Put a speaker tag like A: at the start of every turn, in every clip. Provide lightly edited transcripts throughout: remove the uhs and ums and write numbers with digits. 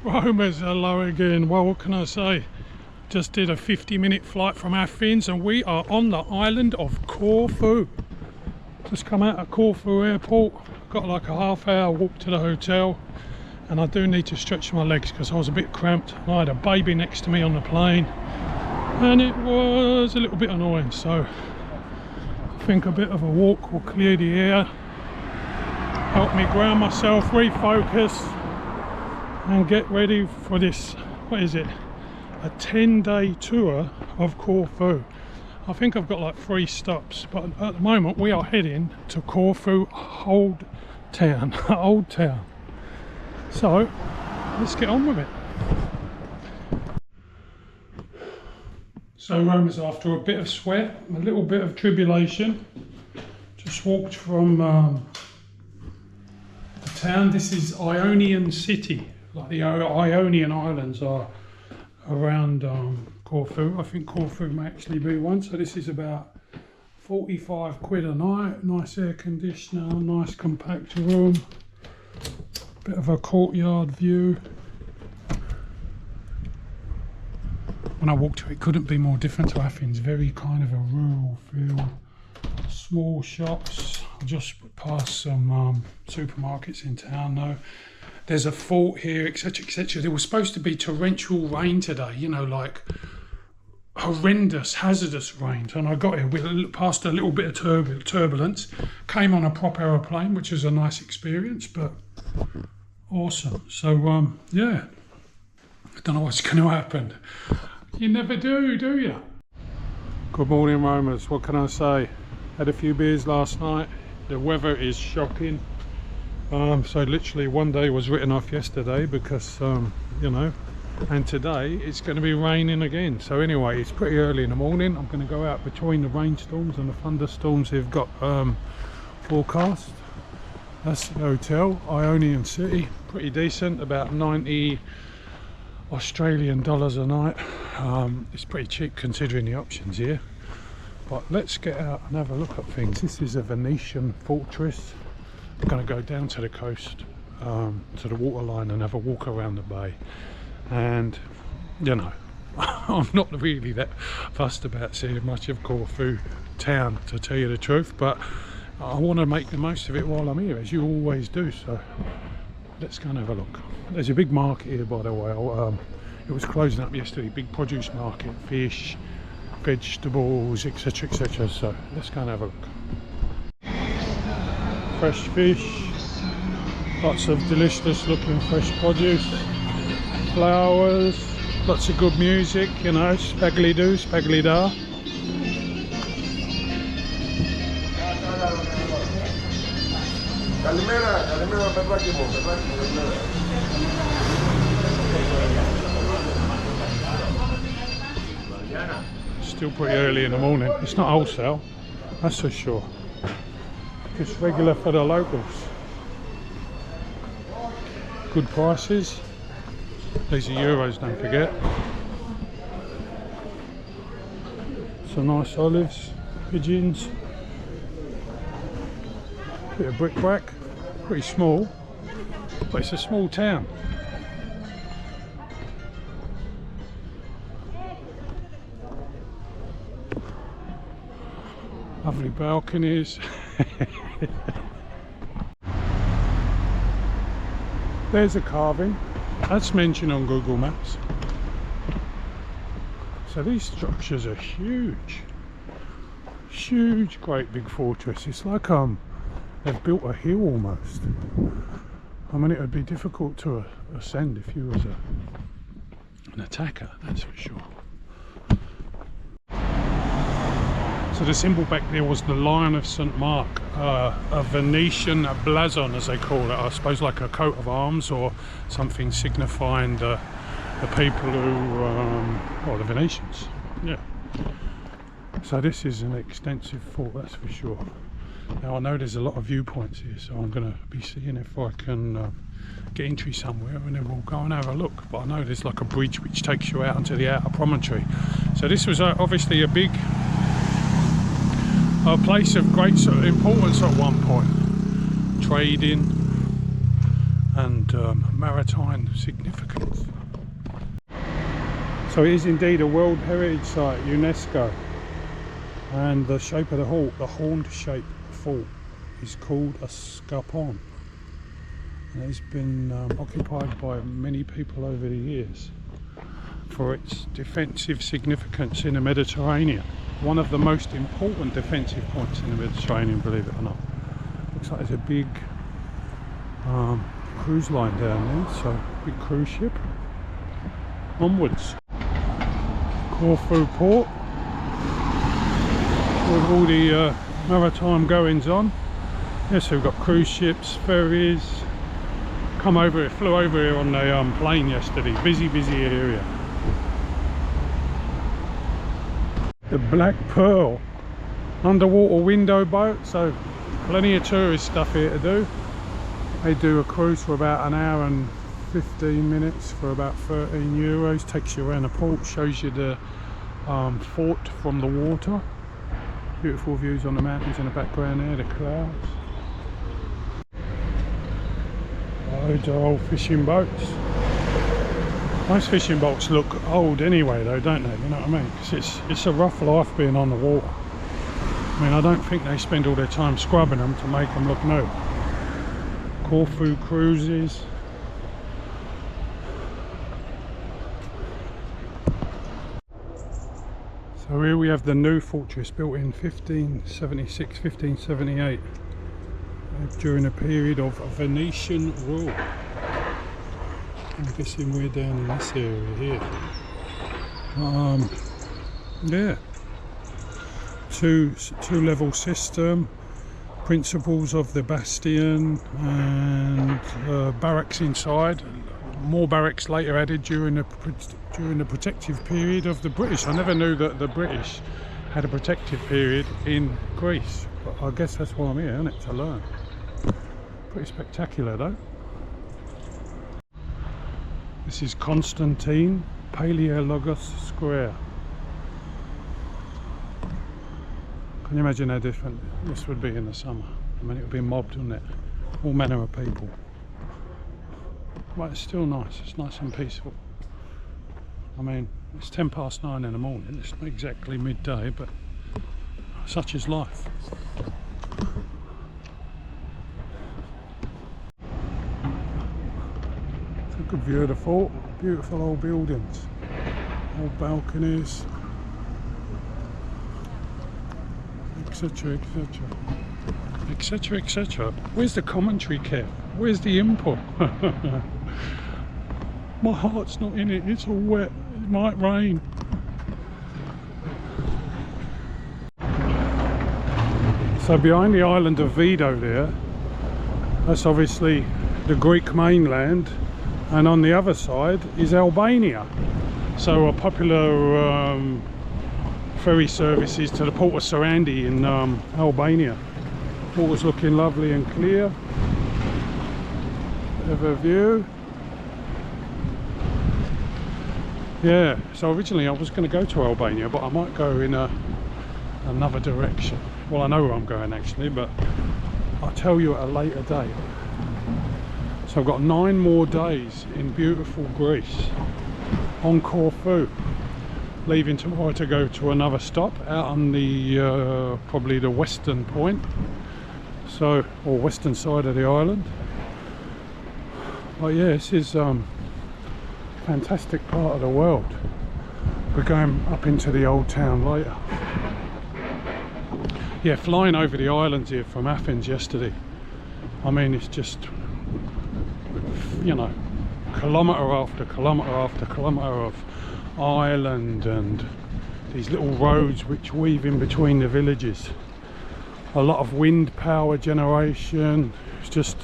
A: Romers, hello again. Well, what can I say? Just did a 50-minute flight from Athens and we are on the island of Corfu. Just come out of Corfu Airport, got like a half-hour walk to the hotel, and I do need to stretch my legs because I was a bit cramped. I had a baby next to me on the plane and it was a little bit annoying, so I think a bit of a walk will clear the air, help me ground myself, refocus and get ready for this, what is it, a 10-day tour of Corfu. I think I've got like 3 stops, but at the moment we are heading to Corfu Old Town. Old Town. So let's get on with it. So Romans, after a bit of sweat, a little bit of tribulation, just walked from the town. This is Ionian City. Like the Ionian Islands are around Corfu. I think Corfu may actually be one. So this is about 45 quid a night. Nice air conditioner, nice compact room, bit of a courtyard view. When I walked to it, couldn't be more different to Athens. Very kind of a rural feel. Small shops. I just passed some supermarkets in town though. There's a fort here, etc, etc. There was supposed to be torrential rain today, you know, like horrendous, hazardous rain. And I got here, we passed a little bit of turbulence, came on a prop aeroplane, which was a nice experience, but awesome. So, yeah, I don't know what's going to happen. You never do you? Good morning, Romers. What can I say? Had a few beers last night. The weather is shocking. So literally one day was written off yesterday because you know, and today it's going to be raining again. So anyway, it's pretty early in the morning. I'm going to go out between the rainstorms and the thunderstorms they've got forecast. That's the hotel, Ionian City. Pretty decent, about 90 Australian dollars a night. It's pretty cheap considering the options here. But let's get out and have a look at things. This is a Venetian fortress. I'm going to go down to the coast, to the waterline, and have a walk around the bay. And you know, I'm not really that fussed about seeing much of Corfu town, to tell you the truth, but I want to make the most of it while I'm here, as you always do. So let's go and have a look. There's a big market here, by the way. It was closing up yesterday. Big produce market, fish, vegetables, etc, etc. So let's go and have a look. Fresh fish, lots of delicious looking fresh produce, flowers, lots of good music, you know, spagli do, spagli da. Still pretty early in the morning. It's not wholesale, that's for sure. Just regular for the locals. Good prices. These are euros, don't forget. Some nice olives, pigeons. Bit of bric-a-brac. Pretty small, but it's a small town. Lovely balconies. There's a carving that's mentioned on Google Maps. So these structures are huge, great big fortress. It's like they've built a hill almost. I mean, it would be difficult to ascend if you was an attacker, that's for sure. So the symbol back there was the Lion of St Mark, a Venetian blazon, as they call it. I suppose like a coat of arms or something signifying the people who, well, the Venetians. Yeah. So this is an extensive fort, that's for sure. Now I know there's a lot of viewpoints here, so I'm going to be seeing if I can get entry somewhere, and then we'll go and have a look. But I know there's like a bridge which takes you out onto the outer promontory. So this was obviously a big place of great sort of importance at one point. Trading, and maritime significance. So it is indeed a World Heritage Site, UNESCO, and the shape of the horned shaped fort is called a scarpon, and it's been occupied by many people over the years for its defensive significance in the Mediterranean. One of the most important defensive points in the Mediterranean, believe it or not. Looks like there's a big cruise line down there, so big cruise ship. Onwards. Corfu Port, with all the maritime goings on. Yes, we've got cruise ships, ferries. Come over here, flew over here on the plane yesterday. Busy area. The Black Pearl underwater window boat, so plenty of tourist stuff here to do. They do a cruise for about an hour and 15 minutes for about €13. Takes you around the port, shows you the fort from the water. Beautiful views on the mountains in the background there, the clouds. Loads of old fishing boats. Most fishing boats look old anyway though, don't they? You know what I mean? 'Cause it's a rough life being on the water. I mean, I don't think they spend all their time scrubbing them to make them look new. Corfu cruises. So here we have the new fortress, built in 1576, 1578, during a period of Venetian rule. I'm guessing we're down in this area here. Yeah, two level system, principles of the bastion, and barracks inside. More barracks later added during the protective period of the British. I never knew that the British had a protective period in Greece, but I guess that's why I'm here, isn't it, to learn. Pretty spectacular though. This is Constantine Paleokastritsa Square. Can you imagine how different this would be in the summer? I mean, it would be mobbed, wouldn't it? All manner of people. But it's still nice. It's nice and peaceful. I mean, it's 9:10 in the morning. It's not exactly midday, but such is life. It's a good view of the fort. Beautiful old buildings, old balconies, etc, etc, etc. Where's the commentary, Kev? Where's the input? My heart's not in it. It's all wet. It might rain. So behind the island of Vido there, that's obviously the Greek mainland, and on the other side is Albania. So a popular ferry services to the port of Sarandi in Albania. Water's looking lovely and clear. Bit of a view. Yeah, so originally I was going to go to Albania, but I might go in another direction. Well, I know where I'm going actually, but I'll tell you at a later date. So I've got 9 more days in beautiful Greece on Corfu, leaving tomorrow to go to another stop out on the probably the western point, so, or western side of the island. But yeah, this is fantastic part of the world. We're going up into the old town later. Yeah, flying over the islands here from Athens yesterday, I mean, it's just, you know, kilometre after kilometre after kilometre of island and these little roads which weave in between the villages. A lot of wind power generation. It's just,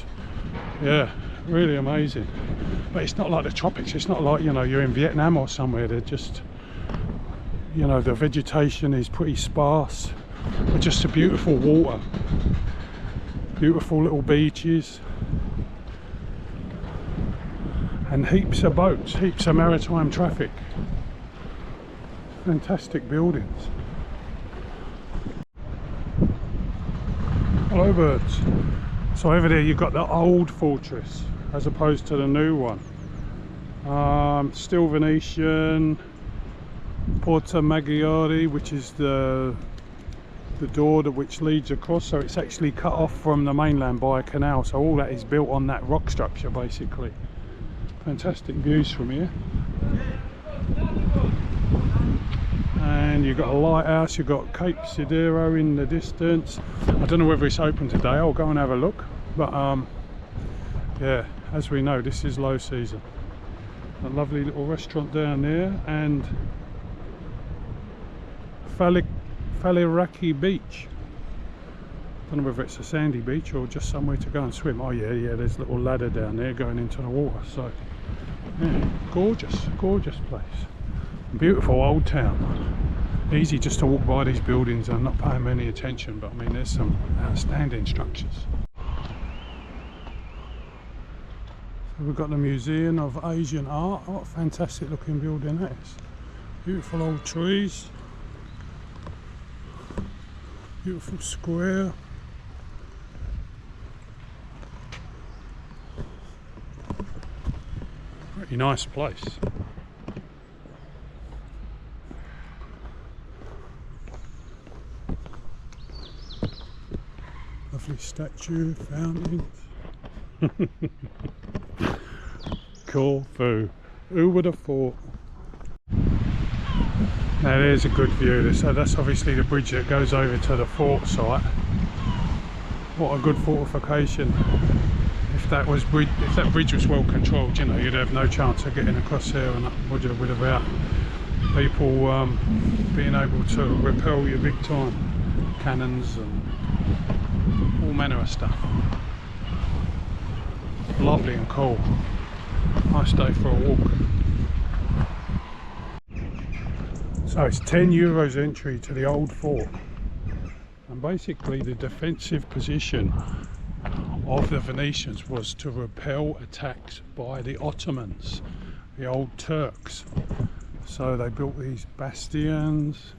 A: yeah, really amazing. But it's not like the tropics. It's not like, you know, you're in Vietnam or somewhere. They're just, you know, the vegetation is pretty sparse, but just a beautiful water, beautiful little beaches, and heaps of boats, heaps of maritime traffic. Fantastic buildings. Hello birds. So over there you've got the old fortress, as opposed to the new one. Still Venetian. Porta Maggiore, which is the door which leads across, so it's actually cut off from the mainland by a canal, so all that is built on that rock structure basically. Fantastic views from here. And you've got a lighthouse, you've got Cape Sidero in the distance. I don't know whether it's open today, I'll go and have a look, but yeah, as we know, this is low season. A lovely little restaurant down there, and Paleokastritsa Beach. I don't know whether it's a sandy beach or just somewhere to go and swim. Oh yeah, there's a little ladder down there going into the water. So yeah, gorgeous place. Beautiful old town. Easy just to walk by these buildings and not pay them any attention, but I mean there's some outstanding structures. So we've got the Museum of Asian Art. What a fantastic looking building that is. Beautiful old trees. Beautiful square. Pretty nice place. Lovely statue, fountains. Corfu. Who would have thought? Now there's a good view. So that's obviously the bridge that goes over to the fort site. What a good fortification. If that bridge was well controlled, you know, you'd have no chance of getting across there and up without people being able to repel you big time. Cannons and all manner of stuff. Lovely and cool. Nice day for a walk. So it's €10 entry to the old fort, and basically the defensive position of the Venetians was to repel attacks by the Ottomans, the old Turks. So they built these bastions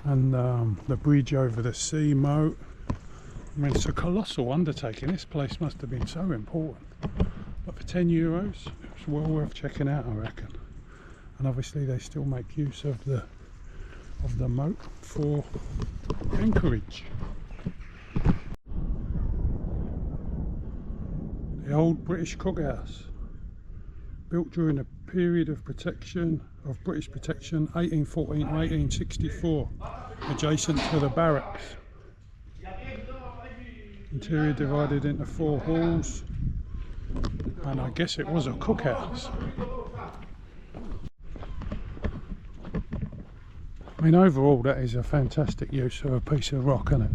A: and the bridge over the sea moat. I mean, it's a colossal undertaking. This place must have been so important, but for €10 it's well worth checking out, I reckon. And obviously they still make use of the moat for anchorage. The old British cookhouse, built during a period of British protection, 1814 to 1864, adjacent to the barracks. Interior divided into 4 halls, and I guess it was a cookhouse. I mean, overall that is a fantastic use of a piece of rock, isn't it?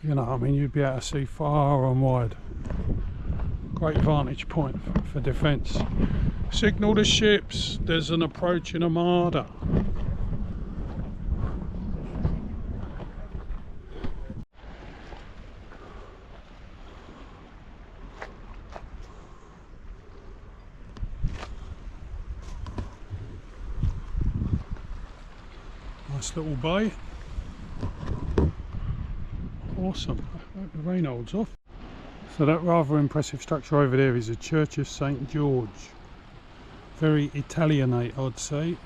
A: You know, I mean, you'd be able to see far and wide. Great vantage point for defence. Signal the ships, there's an approaching armada. Nice little bay. Awesome. I hope the rain holds off. So that rather impressive structure over there is a Church of St. George. Very Italianate, I'd say.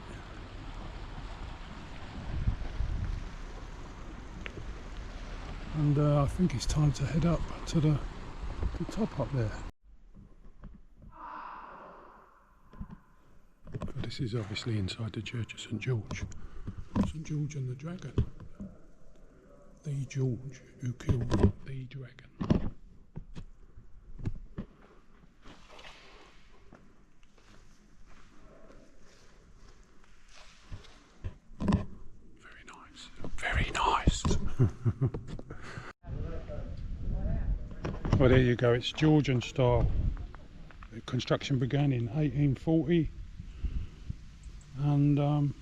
A: And I think it's time to head up to the top up there. But this is obviously inside the Church of St. George. St. George and the Dragon. The George who killed the dragon. Very nice. Very nice. Well, there you go. It's Georgian style. The construction began in 1840, and all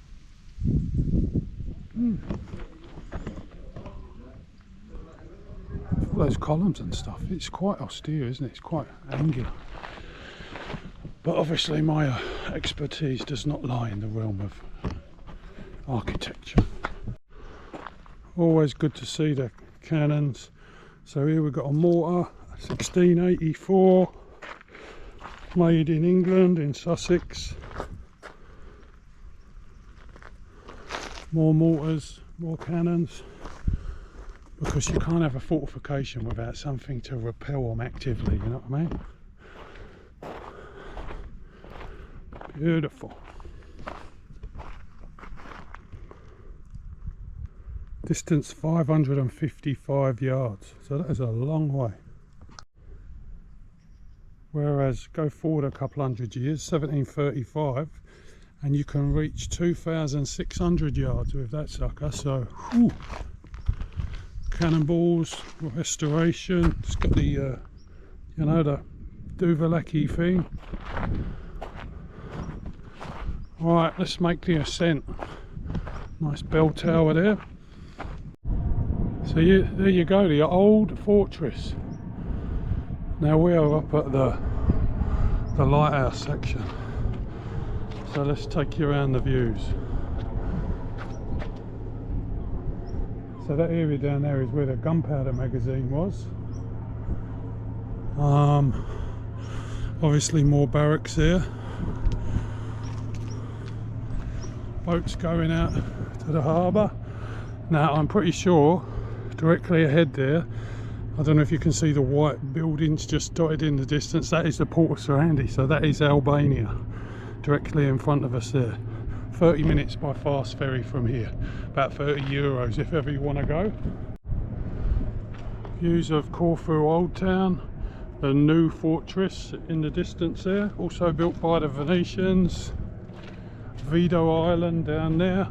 A: those columns and stuff, it's quite austere, isn't it? It's quite angular. But obviously my expertise does not lie in the realm of architecture. Always good to see the cannons, So here we've got a mortar, 1684, made in England, in Sussex. More mortars, more cannons, because you can't have a fortification without something to repel them actively, you know what I mean? Beautiful. Distance 555 yards, so that is a long way. Whereas go forward a couple hundred years, 1735, and you can reach 2,600 yards with that sucker. So, whew. Cannonballs, restoration. It's got the, you know, the Duvalaki thing. Right, let's make the ascent. Nice bell tower there. So there you go, the old fortress. Now we are up at the lighthouse section. So let's take you around the views. So that area down there is where the gunpowder magazine was. Obviously more barracks there. Boats going out to the harbour. Now I'm pretty sure directly ahead there, I don't know if you can see the white buildings just dotted in the distance, that is the port of Sarandi, so that is Albania directly in front of us there. 30 minutes by fast ferry from here, about 30 euros if ever you want to go. Views of Corfu Old Town, the new fortress in the distance there, also built by the Venetians. Vido Island down there.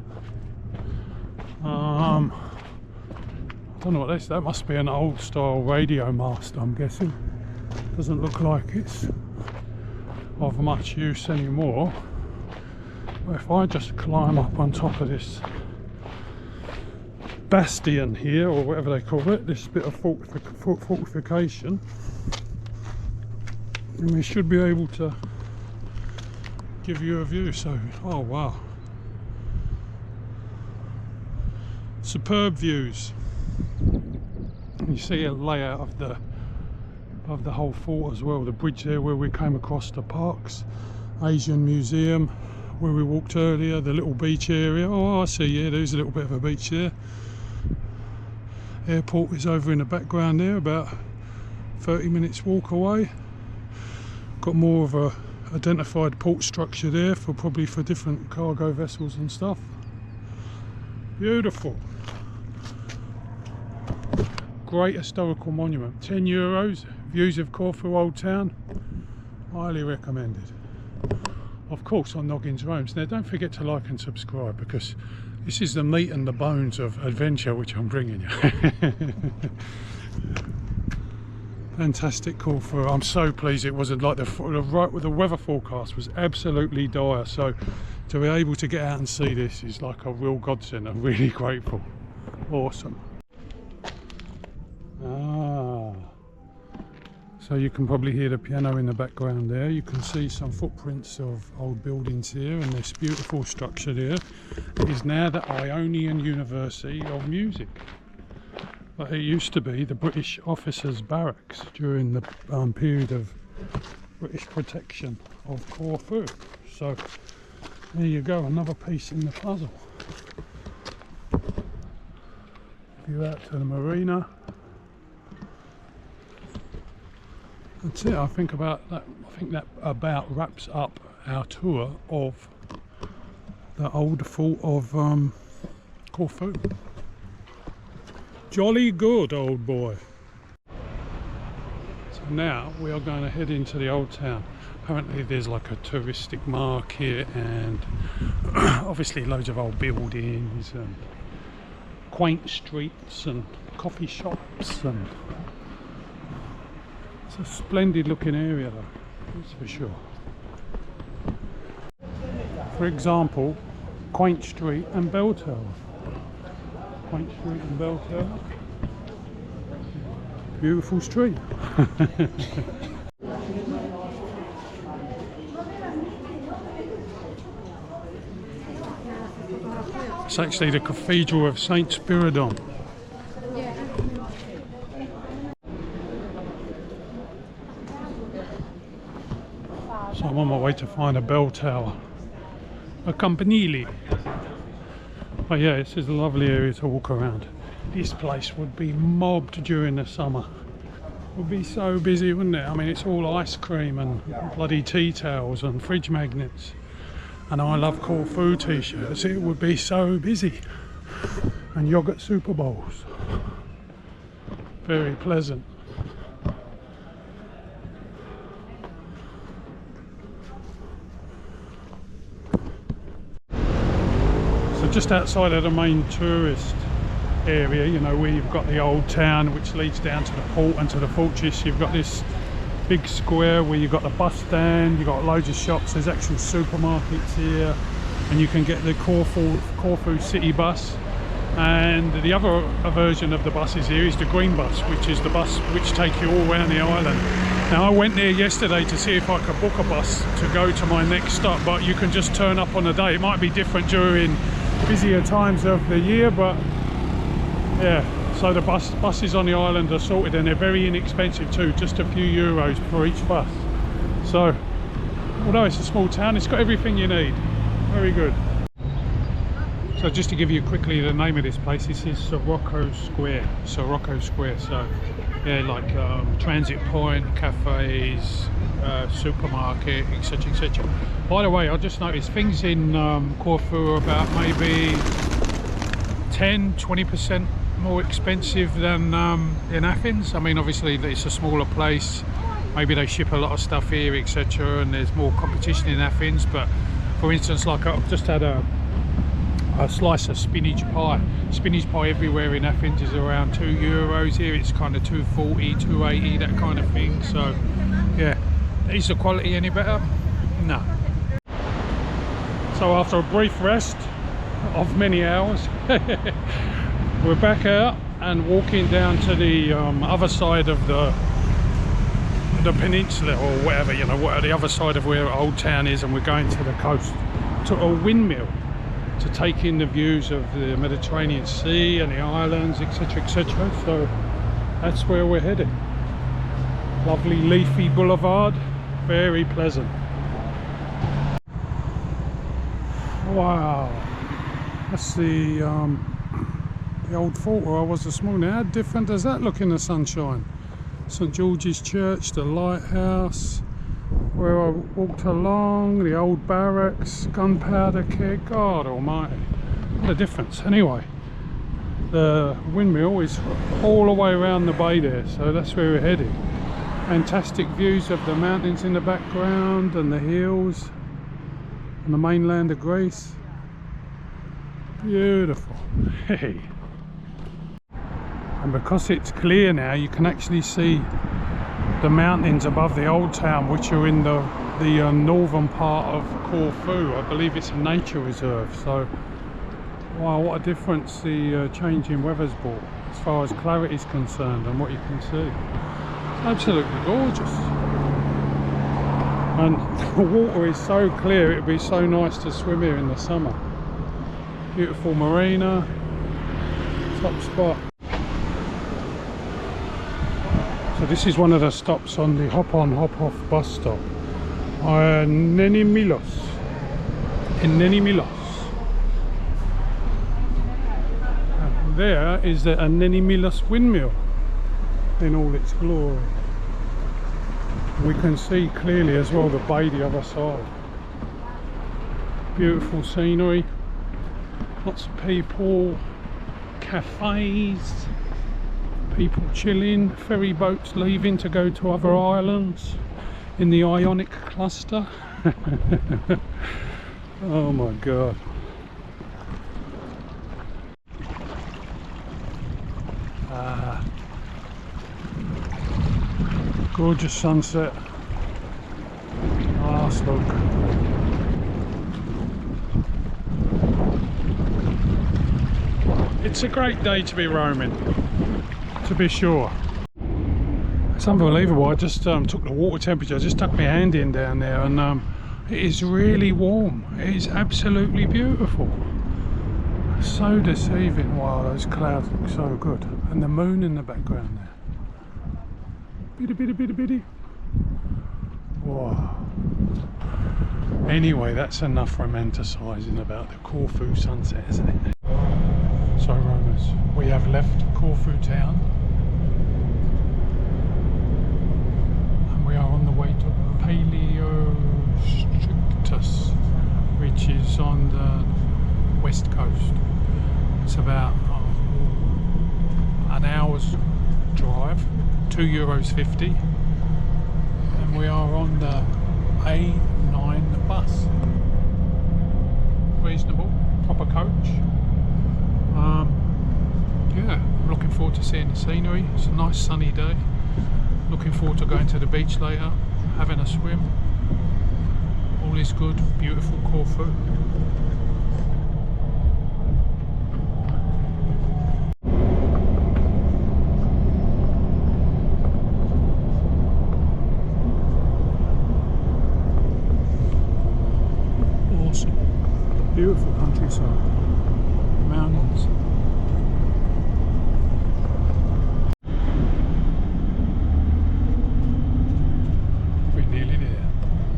A: I don't know what this is. That must be an old style radio mast, I'm guessing. Doesn't look like it's of much use anymore. But if I just climb up on top of this bastion here, or whatever they call it, this bit of fortification, then we should be able to give you a view. So, oh wow, superb views. You see a layout of the whole fort as well. The bridge there where we came across the parks, Asian Museum where we walked earlier, the little beach area. Oh, I see, yeah, there's a little bit of a beach there. Airport is over in the background there, about 30 minutes walk away. Got more of a identified port structure there, for probably for different cargo vessels and stuff. Beautiful. Great historical monument. 10 euros. Views of Corfu Old Town. Highly recommended. Of course, on Noggins Roams. Now don't forget to like and subscribe, because this is the meat and the bones of adventure which I'm bringing you. Fantastic Corfu. I'm so pleased it wasn't like the weather forecast was absolutely dire, so to be able to get out and see this is like a real godsend. I'm really grateful. Awesome. So you can probably hear the piano in the background there. You can see some footprints of old buildings here, and this beautiful structure there. It is now the Ionian University of Music. But it used to be the British officers' barracks during the period of British protection of Corfu. So there you go, another piece in the puzzle. View out to the marina. That's it. I think that about wraps up our tour of the old fort of Corfu. Jolly good, old boy. So now we are going to head into the old town. Apparently there's like a touristic market, and obviously loads of old buildings and quaint streets and coffee shops, and it's a splendid looking area though, that's for sure. For example, Quaint Street and Bell Tower. Quaint Street and Bell Tower. Beautiful street. It's actually the Cathedral of Saint Spiridon. So I'm on my way to find a bell tower, a campanile. But yeah, this is a lovely area to walk around. This place would be mobbed during the summer. It would be so busy, wouldn't it? I mean, it's all ice cream and bloody tea towels and fridge magnets. And I love Corfu t-shirts. It would be so busy. And yogurt Super Bowls. Very pleasant. So just outside of the main tourist area, you know, where you've got the old town which leads down to the port and to the fortress, you've got this big square where you've got the bus stand, you've got loads of shops, there's actual supermarkets here, and you can get the Corfu city bus. And the other version of the buses here is the green bus, which is the bus which take you all around the island. Now I went there yesterday to see if I could book a bus to go to my next stop, but you can just turn up on a day. It might be different during busier times of the year, but yeah, so the buses on the island are sorted, and they're very inexpensive too, just a few euros for each bus. So although it's a small town, it's got everything you need. Very good. So just to give you quickly the name of this place, this is Saroco Square. Saroco Square. So yeah, like transit point, cafes, supermarket, etc, etc. By the way, I just noticed things in Corfu are about maybe 10-20% more expensive than in Athens. I mean, obviously it's a smaller place, maybe they ship a lot of stuff here, etc, and there's more competition in Athens. But for instance, like I've just had a slice of spinach pie. Spinach pie everywhere in Athens is around €2. Here it's kind of 2.40, 2.80, that kind of thing. So yeah, is the quality any better? No. So after a brief rest of many hours, we're back out and walking down to the other side of the peninsula, or whatever, you know, what the other side of where Old Town is, and we're going to the coast to a windmill to take in the views of the Mediterranean Sea and the islands, etc, etc. So that's where we're headed. Lovely leafy boulevard, very pleasant. Wow, that's the old fort where I was this morning. How different does that look in the sunshine? St George's Church, the lighthouse, where I walked along, the old barracks, gunpowder keg. God almighty, what a difference. Anyway, the windmill is all the way around the bay there, so that's where we're heading. Fantastic views of the mountains in the background and the hills and the mainland of Greece. Beautiful. Hey. And because it's clear now, you can actually see the mountains above the old town, which are in the northern part of Corfu. I believe it's a nature reserve. So wow, what a difference the change in weather's brought as far as clarity is concerned and what you can see. It's absolutely gorgeous, and the water is so clear, it would be so nice to swim here in the summer. Beautiful marina, top spot. So this is one of the stops on the hop-on, hop-off bus stop. Nenimilos. In Nenimilos. And there is the Nenimilos windmill in all its glory. We can see clearly as well the bay the other side. Beautiful scenery. Lots of people, cafes, people chilling, ferry boats leaving to go to other islands in the Ionic cluster. Oh my god. Gorgeous sunset. Last look. It's a great day to be roaming, to be sure. It's unbelievable. I just took the water temperature, I just stuck my hand in down there, and it is really warm. It is absolutely beautiful. So deceiving. Wow, those clouds look so good, and the moon in the background there. Bitty bitty bitty bitty. Wow. Anyway, that's enough romanticising about the Corfu sunset, isn't it? So roamers, we have left Corfu Town and we are on the way to Paleokastritsa, which is on the west coast. It's about an hour's drive, €2.50, and we are on the A9 bus. Reasonable, proper coach. Yeah, I'm looking forward to seeing the scenery. It's a nice sunny day. Looking forward to going to the beach later, having a swim. All is good, beautiful Corfu. Awesome, beautiful countryside, mountains.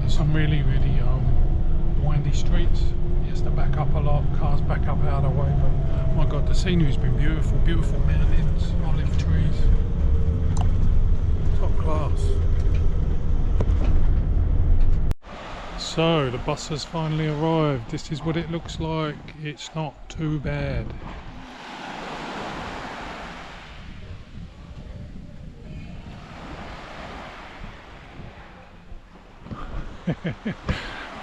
A: Some really windy streets. He has to back up a lot, cars back up out of the way, but my god, the scenery's been beautiful. Beautiful mountains, olive trees, top class. So the bus has finally arrived. This is what it looks like. It's not too bad.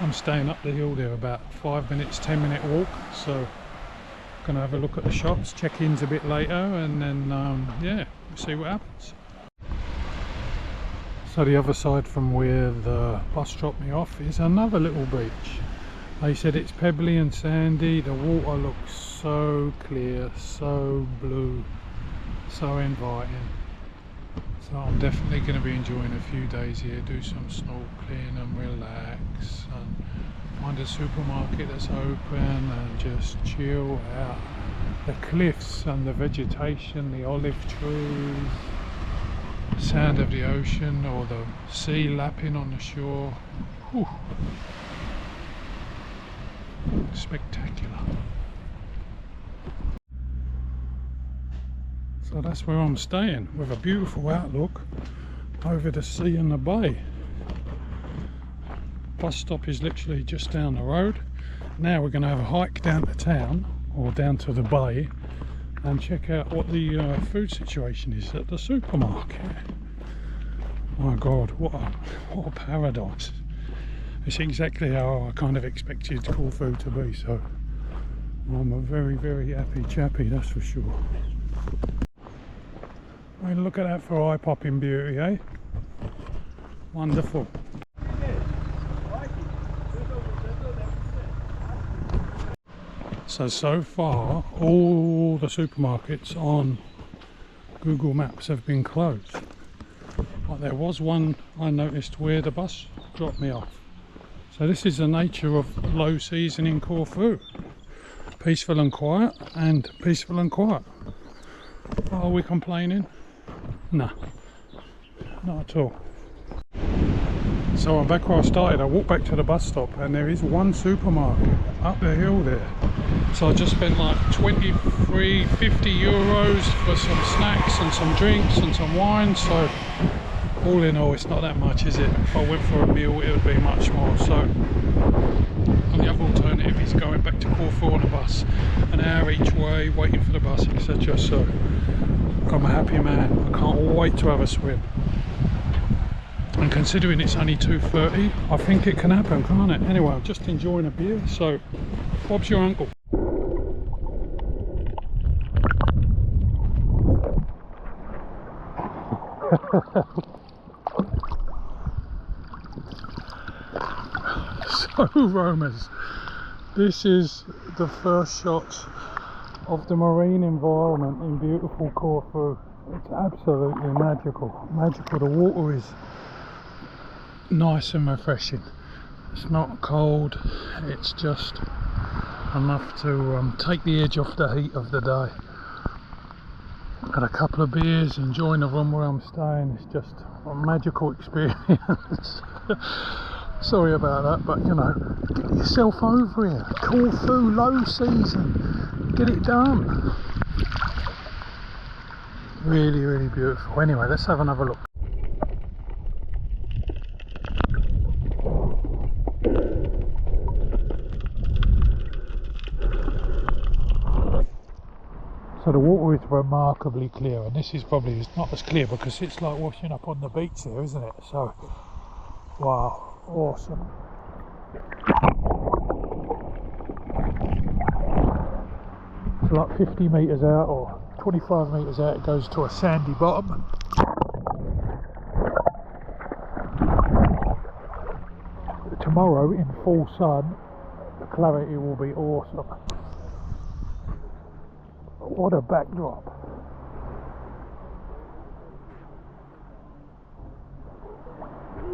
A: I'm staying up the hill there, about 5 minutes, 10-minute walk, so gonna have a look at the shops, check-ins a bit later, and then yeah, we'll see what happens. So the other side from where the bus dropped me off is another little beach. They said it's pebbly and sandy, the water looks so clear, so blue, so inviting. So I'm definitely going to be enjoying a few days here, do some snorkeling and relax and find a supermarket that's open and just chill out. The cliffs and the vegetation, the olive trees, the sound of the ocean or the sea lapping on the shore. Whew. Spectacular. So that's where I'm staying, with a beautiful outlook over the sea and the bay. Bus stop is literally just down the road. Now we're going to have a hike down to town, or down to the bay, and check out what the food situation is at the supermarket. My god, what a paradise. It's exactly how I kind of expected Corfu to be, so I'm a very, very happy chappy, that's for sure. I mean, look at that for eye-popping beauty, eh? Wonderful. So far, all the supermarkets on Google Maps have been closed. But there was one I noticed where the bus dropped me off. So this is the nature of low season in Corfu. Peaceful and quiet, and peaceful and quiet. Are we complaining? No, not at all. So I'm back where I started. I walked back to the bus stop and there is one supermarket up the hill there. So I just spent like 50 euros for some snacks and some drinks and some wine. So all in all, it's not that much, is it? If I went for a meal, it would be much more. So, and the other alternative is going back to Corfu on a bus, an hour each way, waiting for the bus, etc. So I'm a happy man. I can't wait to have a swim. And considering it's only 2:30, I think it can happen, can't it? Anyway, I'm just enjoying a beer, so Bob's your uncle. So roamers, this is the first shot of the marine environment in beautiful Corfu. It's absolutely magical. The water is nice and refreshing. It's not cold, it's just enough to take the edge off the heat of the day. Had a couple of beers, enjoying the room where I'm staying. It's just a magical experience. Sorry about that, but you know, get yourself over here. Corfu, low season, get it done. Really, really beautiful. Anyway, let's have another look. So the water is remarkably clear, and this is probably not as clear because it's like washing up on the beach there, isn't it? So, wow, awesome. So like 50 metres out or 25 metres out, it goes to a sandy bottom. Tomorrow in full sun, the clarity will be awesome. What a backdrop.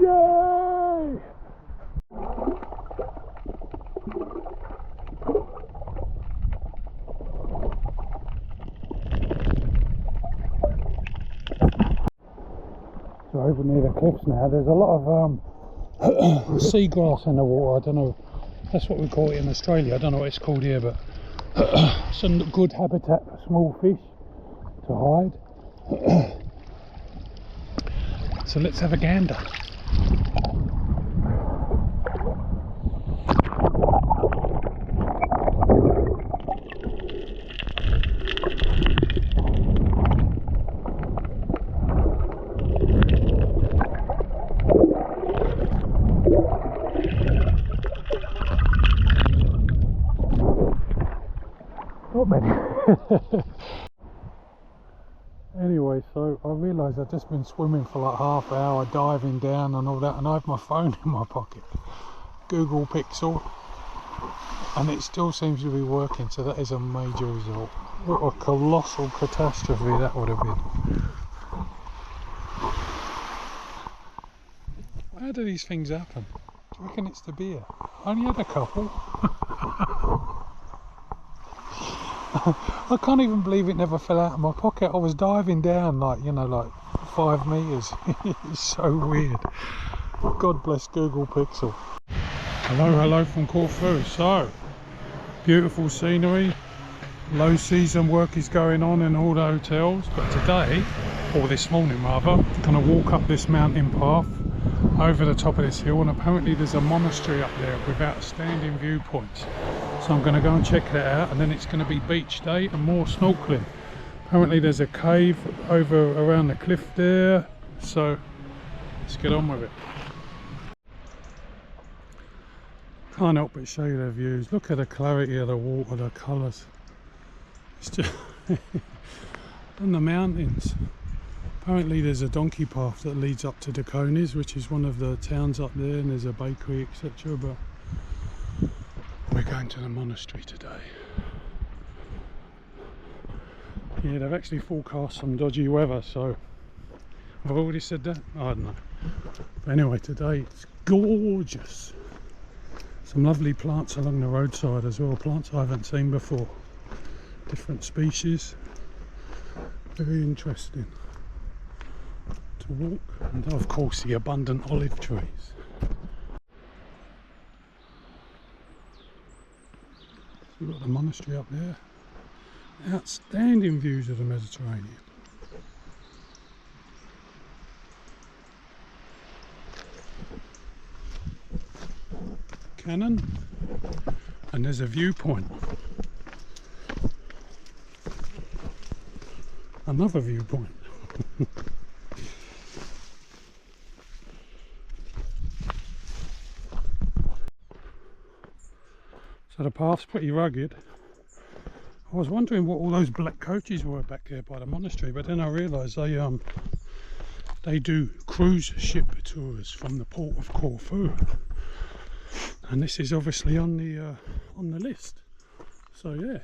A: Yay! So over near the cliffs now, there's a lot of seagrass in the water. I don't know, that's what we call it in Australia. I don't know what it's called here, but some good habitat for small fish to hide. So let's have a gander. Not many. Anyway, so I realised I've just been swimming for like half an hour, diving down and all that, and I have my phone in my pocket, Google Pixel, and it still seems to be working, so that is a major result. What a colossal catastrophe that would have been. How do these things happen? Do you reckon it's the beer? I only had a couple. I can't even believe it never fell out of my pocket. I was diving down like, you know, like 5 metres. It's so weird. God bless Google Pixel. Hello from Corfu. So, beautiful scenery. Low season work is going on in all the hotels. But today, or this morning rather, I'm going to walk up this mountain path over the top of this hill, and apparently there's a monastery up there with outstanding viewpoints. So I'm going to go and check that out, and then it's going to be beach day and more snorkeling. Apparently there's a cave over around the cliff there, so let's get on with it. Can't help but show you the views. Look at the clarity of the water, the colours. It's just and the mountains. Apparently there's a donkey path that leads up to Lakones, which is one of the towns up there, and there's a bakery, etc. But we're going to the monastery today. Yeah, they've actually forecast some dodgy weather, so I've already said that? I don't know. But anyway, today it's gorgeous. Some lovely plants along the roadside as well, plants I haven't seen before. Different species. Very interesting to walk, and of course the abundant olive trees. We've got the monastery up there. Outstanding views of the Mediterranean. Cannon, and there's a viewpoint. Another viewpoint. So the path's pretty rugged. I was wondering what all those black coaches were back there by the monastery, but then I realised they do cruise ship tours from the port of Corfu, and this is obviously on the list. So yeah.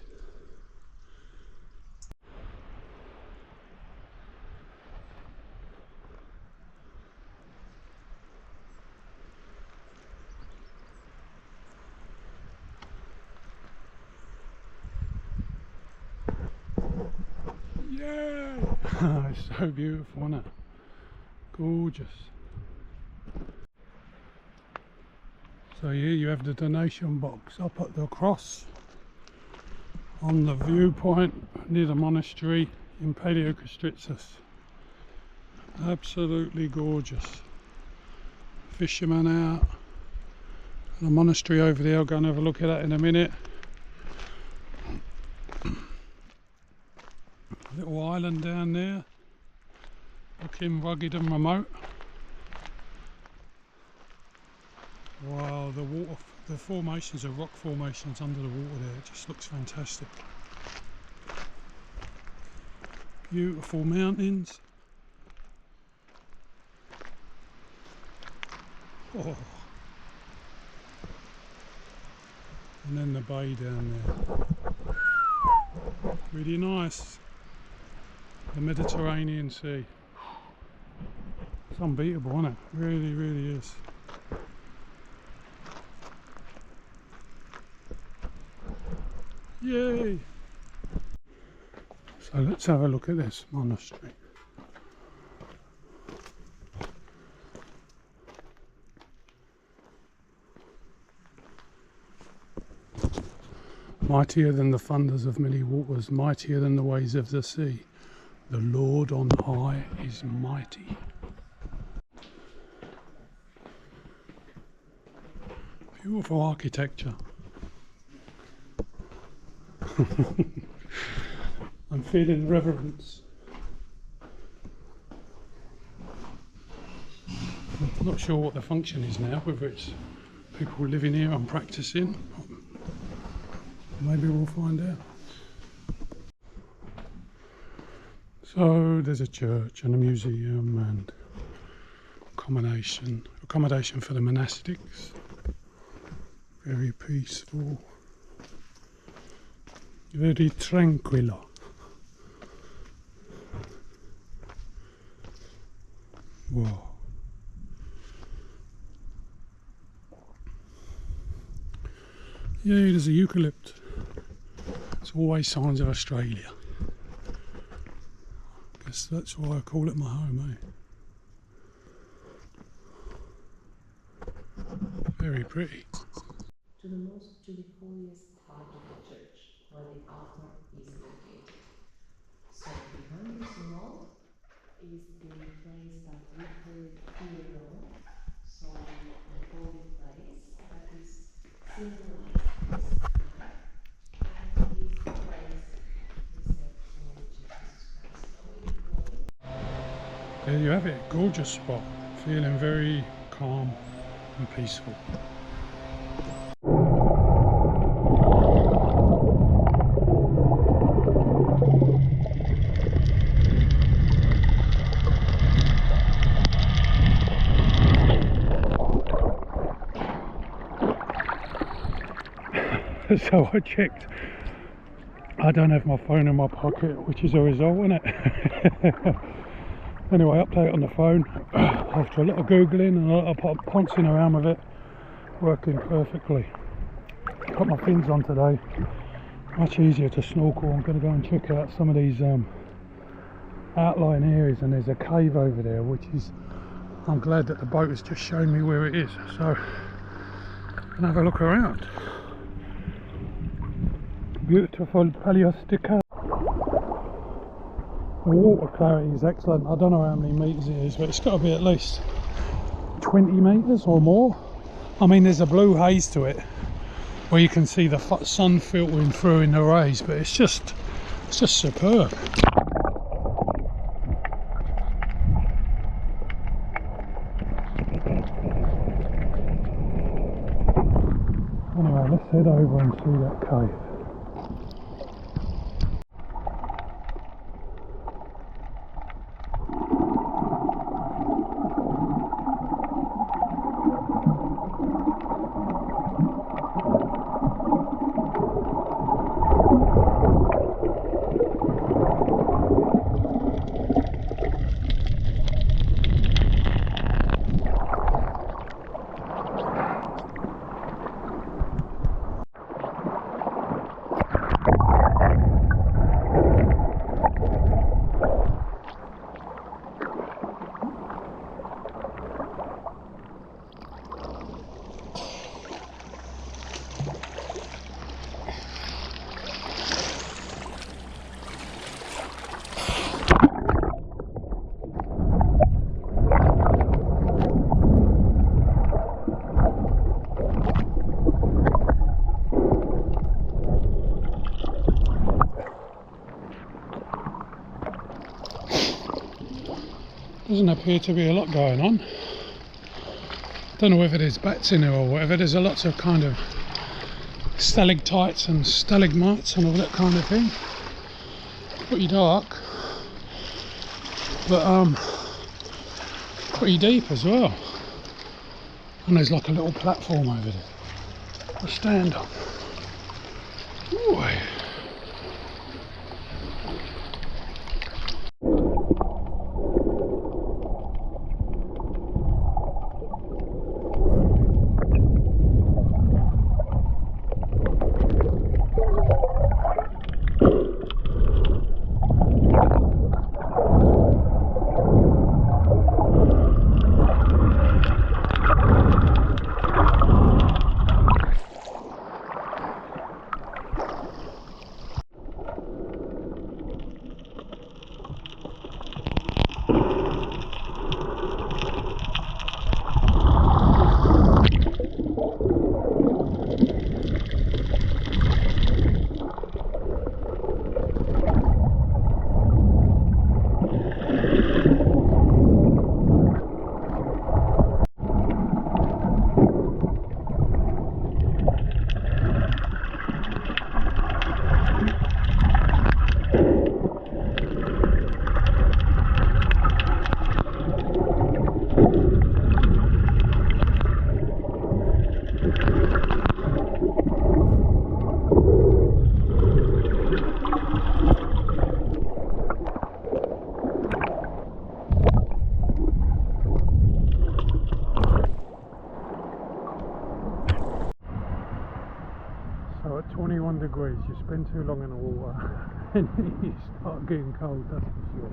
A: Yay! It's so beautiful, isn't it? Gorgeous. So here you have the donation box up at the cross on the viewpoint near the monastery in Paleokastritsa. Absolutely gorgeous. Fishermen out. The monastery over there, I'll go and have a look at that in a minute. Little island down there, looking rugged and remote. Wow, the water, the formations are rock formations under the water there, it just looks fantastic. Beautiful mountains. Oh. And then the bay down there. Really nice. The Mediterranean Sea. It's unbeatable, isn't it? Really, really is. Yay! So let's have a look at this monastery. Mightier than the thunders of many waters, mightier than the waves of the sea. The Lord on high is mighty. Beautiful architecture. I'm feeling reverence. I'm not sure what the function is now, whether it's people living here and practicing. Maybe we'll find out. So there's a church and a museum and accommodation for the monastics. Very peaceful. Very tranquilo. Wow. Yeah, there's a eucalypt. It's always signs of Australia. Guess that's why I call it my home, eh? Very pretty.
B: To the holiest part of the church, where the altar is located. So behind this wall is the place that we call Cathedral. So the holy place that is symbolized as square, and is the place reserved for Jesus Christ.
A: There you have it, gorgeous spot. Feeling very calm and peaceful. So I checked, I don't have my phone in my pocket, which is a result, isn't it? Anyway, update on the phone after a lot of googling and a lot of pouncing around with it, working perfectly. Got my fins on today, much easier to snorkel. I'm going to go and check out some of these outlying areas, and there's a cave over there, which is, I'm glad that the boat has just shown me where it is, so I'm going to have a look around. Beautiful Paleokastritsa. The water clarity is excellent. I don't know how many metres it is, but it's got to be at least 20 metres or more. I mean, there's a blue haze to it where you can see the sun filtering through in the rays, but it's just superb. Anyway, let's head over and see that cave. Doesn't appear to be a lot going on. Don't know whether there's bats in there or whatever. There's a lots of kind of stalactites and stalagmites and all that kind of thing. Pretty dark, but pretty deep as well. And there's like a little platform over there. A stand up. Ooh. So at 21 degrees you spend too long in the water and you start getting cold, that's for sure.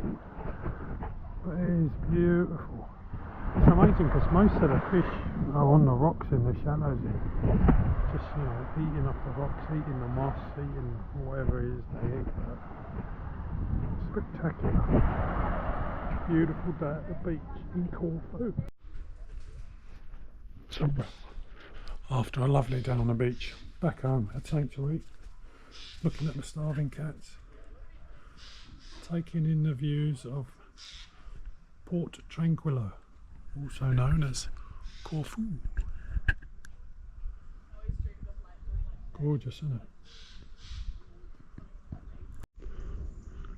A: But it is beautiful. It's amazing because most of the fish are on the rocks in the shallows here. Just, you know, eating off the rocks, eating the moss, eating whatever it is they eat. But spectacular. Beautiful day at the beach in Corfu. So, after a lovely day on the beach, back home at Sanctuary, looking at the starving cats, taking in the views of Port Tranquillo, also known as Corfu. Gorgeous, isn't it?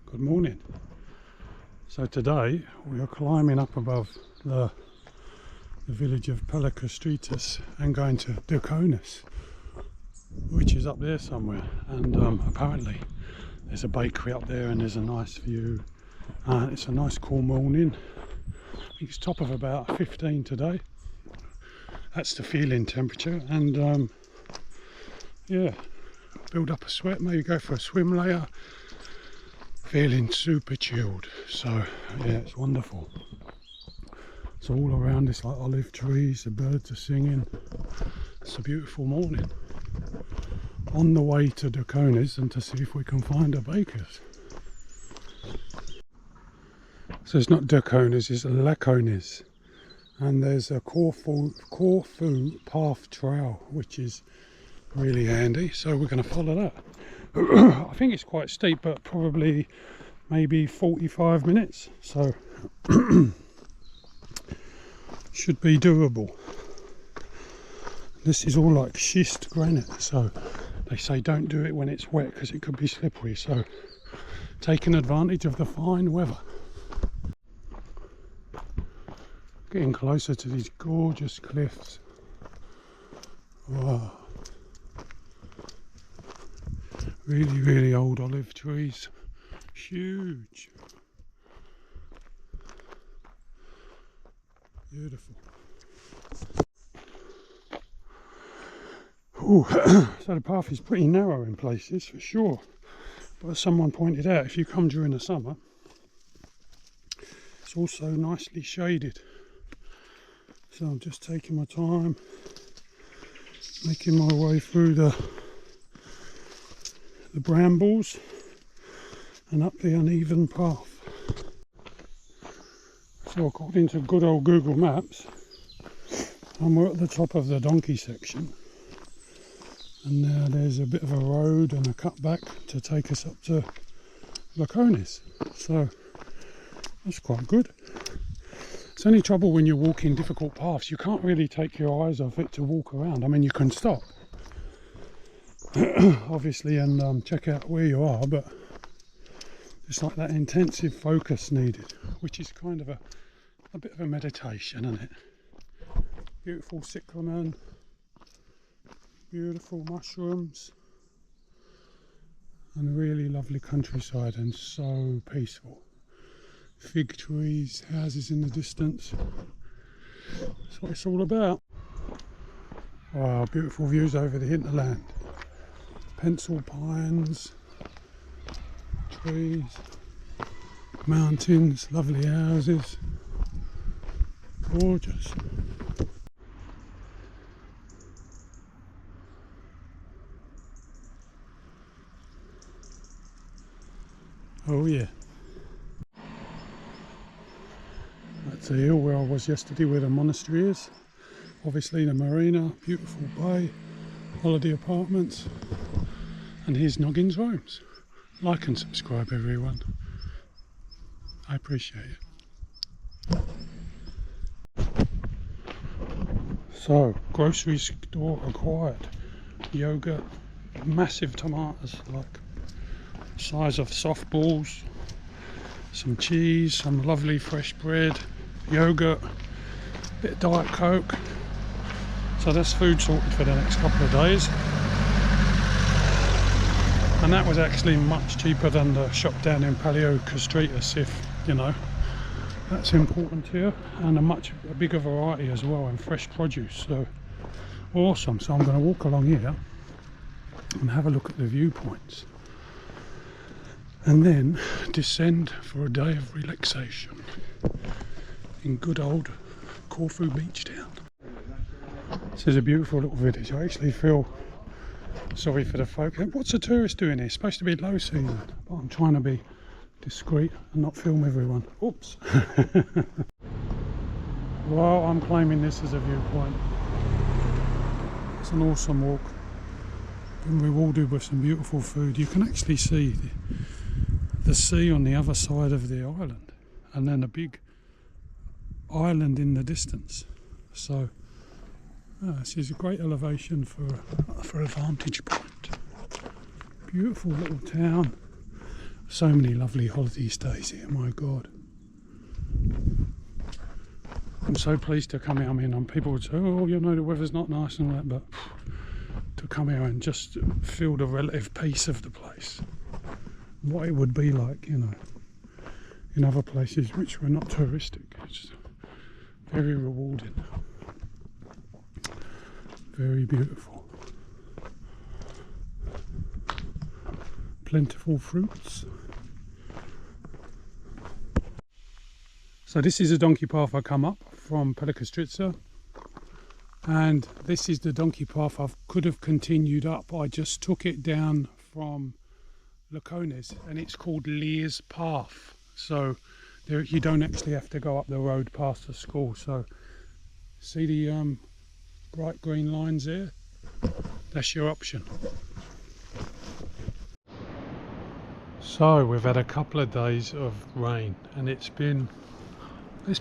A: Good morning. So today we are climbing up above the village of Paleokastritsa and going to Lakones, which is up there somewhere, and apparently there's a bakery up there and there's a nice view. It's a nice cool morning. I think it's top of about 15 today. That's the feeling temperature, and yeah, build up a sweat, maybe go for a swim later. Feeling super chilled, so yeah, it's wonderful. So all around it's like olive trees, the birds are singing. It's a beautiful morning. On the way to Lakones and to see if we can find a baker's. So it's not Lakones, it's Lakones. And there's a Corfu Path Trail, which is really handy, so we're going to follow that. I think it's quite steep, but probably maybe 45 minutes, so should be doable. This is all like schist granite, so they say don't do it when it's wet because it could be slippery, so taking advantage of the fine weather. Getting closer to these gorgeous cliffs. Wow. Really, really old olive trees. Huge. Beautiful. Ooh, so the path is pretty narrow in places for sure. But as someone pointed out, if you come during the summer, it's also nicely shaded. So I'm just taking my time, making my way through the brambles and up the uneven path. So according to good old Google Maps, we're at the top of the donkey section, and now there's a bit of a road and a cutback to take us up to Lakones, so that's quite good. It's only trouble when you're walking difficult paths. You can't really take your eyes off it to walk around. I mean, you can stop, obviously, and check out where you are, but it's like that intensive focus needed, which is kind of a bit of a meditation, isn't it? Beautiful cyclamen, beautiful mushrooms, and a really lovely countryside, and so peaceful. Fig trees, houses in the distance. That's what it's all about. Wow, beautiful views over the hinterland. Pencil pines, trees, mountains, lovely houses. Gorgeous. Oh yeah. That's the hill where I was yesterday, where the monastery is. Obviously the marina, beautiful bay, holiday apartments. And here's Noggin's Rooms. Like and subscribe, everyone. I appreciate it. So, grocery store acquired. Yogurt, massive tomatoes, like size of softballs. Some cheese, some lovely fresh bread, yogurt, bit of Diet Coke. So that's food sorted for the next couple of days. And that was actually much cheaper than the shop down in Paleokastritsa, if you know that's important here, and a bigger variety as well, and fresh produce. So awesome. So I'm going to walk along here and have a look at the viewpoints, and then descend for a day of relaxation in good old Corfu Beach town. This is a beautiful little village. I actually feel sorry for the folk. What's a tourist doing here? It's supposed to be low season, but I'm trying to be discreet and not film everyone. Oops. Well, I'm claiming this as a viewpoint. It's an awesome walk. Been rewarded with some beautiful food. You can actually see the sea on the other side of the island, and then a big island in the distance. So this is a great elevation for a vantage point. Beautiful little town. So many lovely holiday stays here, my God. I'm so pleased to come here. I mean, people would say, oh, you know, the weather's not nice and all that, but to come here and just feel the relative peace of the place. What it would be like, you know, in other places which were not touristic. It's very rewarding. Very beautiful. Plentiful fruits. So this is a donkey path I come up from Paleokastritsa, and this is the donkey path I could have continued up. I just took it down from Lakones, and it's called Lear's Path. So you don't actually have to go up the road past the school. So see the bright green lines there? That's your option. So we've had a couple of days of rain, and it's been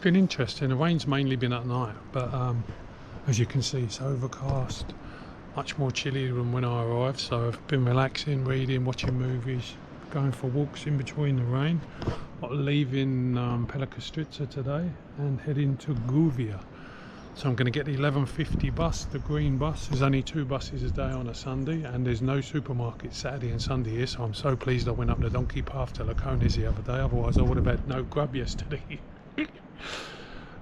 A: interesting. The rain's mainly been at night, but as you can see, it's overcast, much more chilly than when I arrived. So I've been relaxing, reading, watching movies, going for walks in between the rain. I'm leaving Paleokastritsa today and heading to Gouvia. So I'm going to get the 11:50 bus, the green bus. There's only 2 buses a day on a Sunday, and there's no supermarket Saturday and Sunday here, so I'm so pleased I went up the donkey path to Lakones the other day, otherwise I would have had no grub yesterday.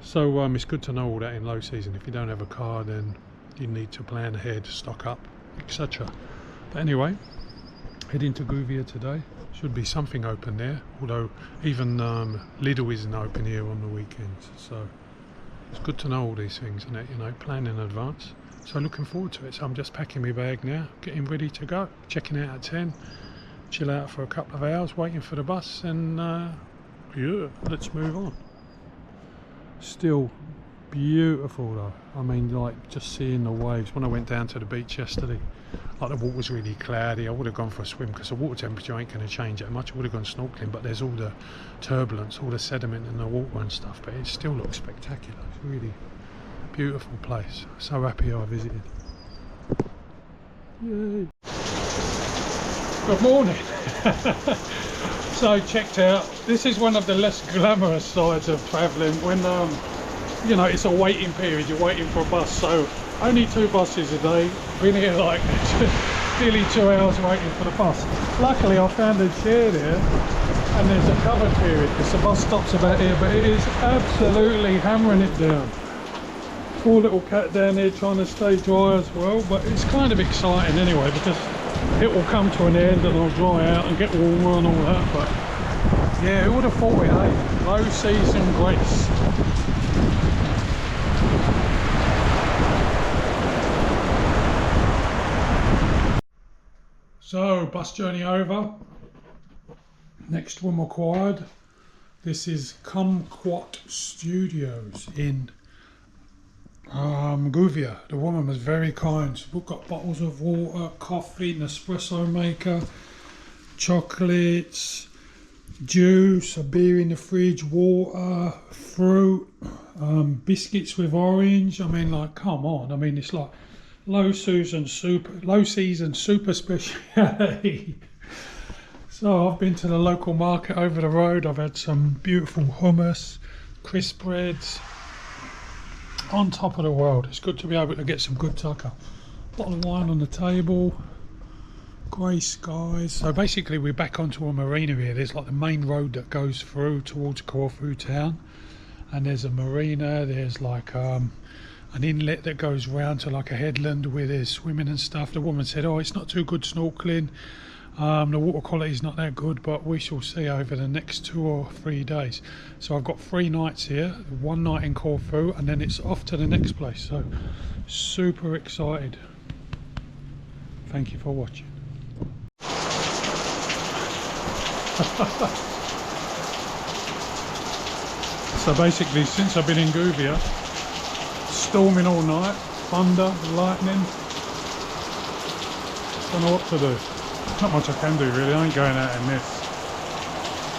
A: So it's good to know all that in low season. If you don't have a car, then you need to plan ahead, stock up, etc. But anyway, heading to Gouvia today. Should be something open there, although even Lidl isn't open here on the weekends. So it's good to know all these things, and you know, plan in advance. So looking forward to it. So I'm just packing my bag now, getting ready to go. Checking out at 10, chill out for a couple of hours, waiting for the bus, and yeah, let's move on. Still beautiful though. I mean, like just seeing the waves. When I went down to the beach yesterday, like the water was really cloudy. I would have gone for a swim because the water temperature ain't going to change that much. I would have gone snorkeling, but there's all the turbulence, all the sediment in the water and stuff, but it still looks spectacular. It's a really beautiful place. So happy I visited. Yay. Good morning. So checked out, this is one of the less glamorous sides of travelling when you know, it's a waiting period, you're waiting for a bus. So only 2 buses a day, been here like nearly 2 hours waiting for the bus. Luckily I found a chair there and there's a cover period because the bus stops about here, but it is absolutely hammering it down. Poor little cat down here trying to stay dry as well, but it's kind of exciting anyway because it will come to an end and I'll dry out and get warmer and all that. But yeah, who would have thought it, eh? Low season grace. So bus journey over. Next one required. This is Kumquat Studios in Gouvia. The woman was very kind. We've got bottles of water, coffee, an espresso maker, chocolates, juice, a beer in the fridge, water, fruit, biscuits with orange. I mean, like, come on. I mean, it's like low season super speciality. So I've been to the local market over the road. I've had some beautiful hummus, crisp breads. On top of the world. It's good to be able to get some good tucker. Bottle of wine on the table, grey skies. So basically we're back onto a marina here. There's like the main road that goes through towards Corfu Town, and there's a marina. There's like an inlet that goes round to like a headland where there's swimming and stuff. The woman said, oh, it's not too good snorkeling. The water quality is not that good, but we shall see over the next 2 or 3 days. So I've got 3 nights here, 1 night in Corfu, and then it's off to the next place. So super excited. Thank you for watching. So basically, since I've been in Gouvia, storming all night, thunder, lightning, don't know what to do. Not much I can do really. I ain't going out in this.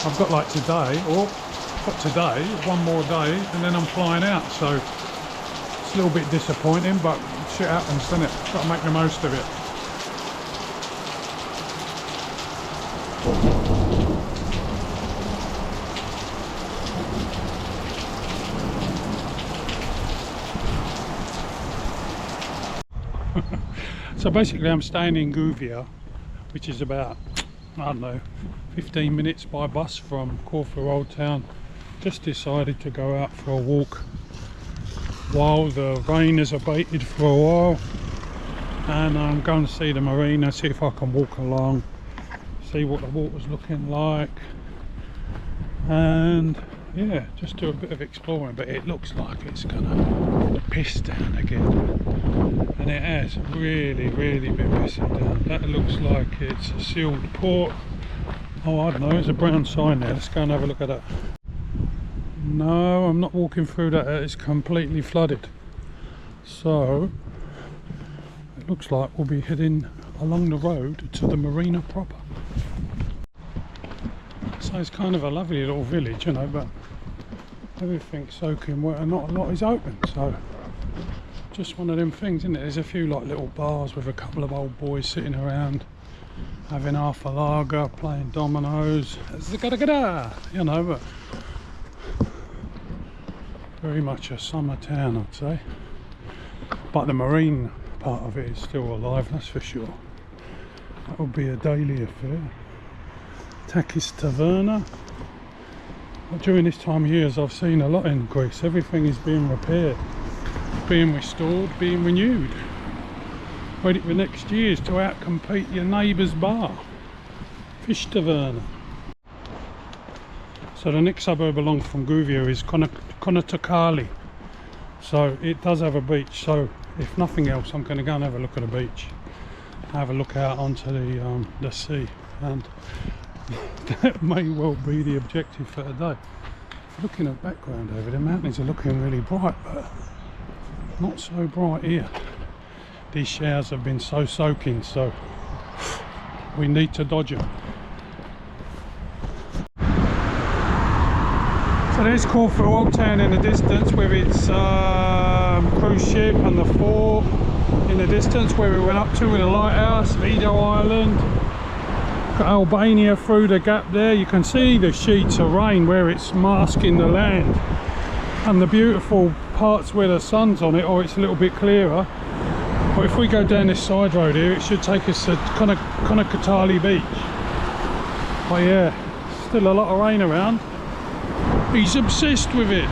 A: I've got like today, or got today, 1 more day, and then I'm flying out. So it's a little bit disappointing, but shit happens, doesn't it? Got to make the most of it. So basically, I'm staying in Gouvia, which is about, I don't know, 15 minutes by bus from Corfu Old Town. Just decided to go out for a walk while the rain has abated for a while, and I'm going to see the marina, see if I can walk along, see what the water's looking like, and yeah, just do a bit of exploring. But it looks like it's gonna piss down again, and it has really been pissing down. That looks like it's a sealed port. Oh, I don't know, there's a brown sign there. Let's go and have a look at that. No, I'm not walking through that. It's completely flooded. So it looks like we'll be heading along the road to the marina proper. So it's kind of a lovely little village, you know, but everything's soaking wet and not a lot is open. So just one of them things, isn't it? There's a few like little bars with a couple of old boys sitting around having half a lager, playing dominoes, you know, but very much a summer town, I'd say. But the marine part of it is still alive, that's for sure. That will be a daily affair. Takis Taverna. But during this time of year, as I've seen a lot in Greece, everything is being repaired, being restored, being renewed, ready for next year's to outcompete your neighbour's bar. Fish Taverna. So the next suburb along from Gouvia is Kontokali. So it does have a beach, so if nothing else I'm going to go and have a look at the beach, have a look out onto the sea, and that may well be the objective for today. Looking at the background over there, mountains are looking really bright, but not so bright here. These showers have been so soaking, so we need to dodge them. So there's Corfu Town in the distance with its cruise ship and the fort in the distance where we went up to with the lighthouse, Edo Island. Got Albania through the gap there. You can see the sheets of rain where it's masking the land, and the beautiful parts where the sun's on it, or it's a little bit clearer. But if we go down this side road here, it should take us to Kontokali Beach. But yeah, still a lot of rain around. He's obsessed with it.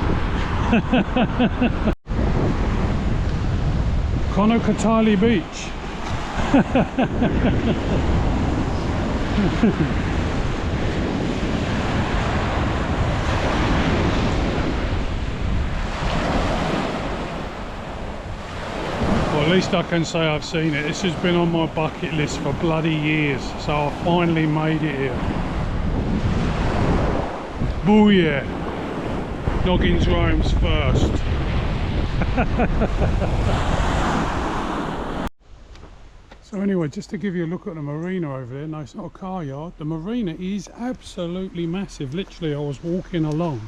A: Kontokali Beach. Well, at least I can say I've seen it. This has been on my bucket list for bloody years, so I finally made it here. Booyah! Noggins rhymes first. So anyway, just to give you a look at the marina over there. No, it's not a car yard. The marina is absolutely massive. Literally, I was walking along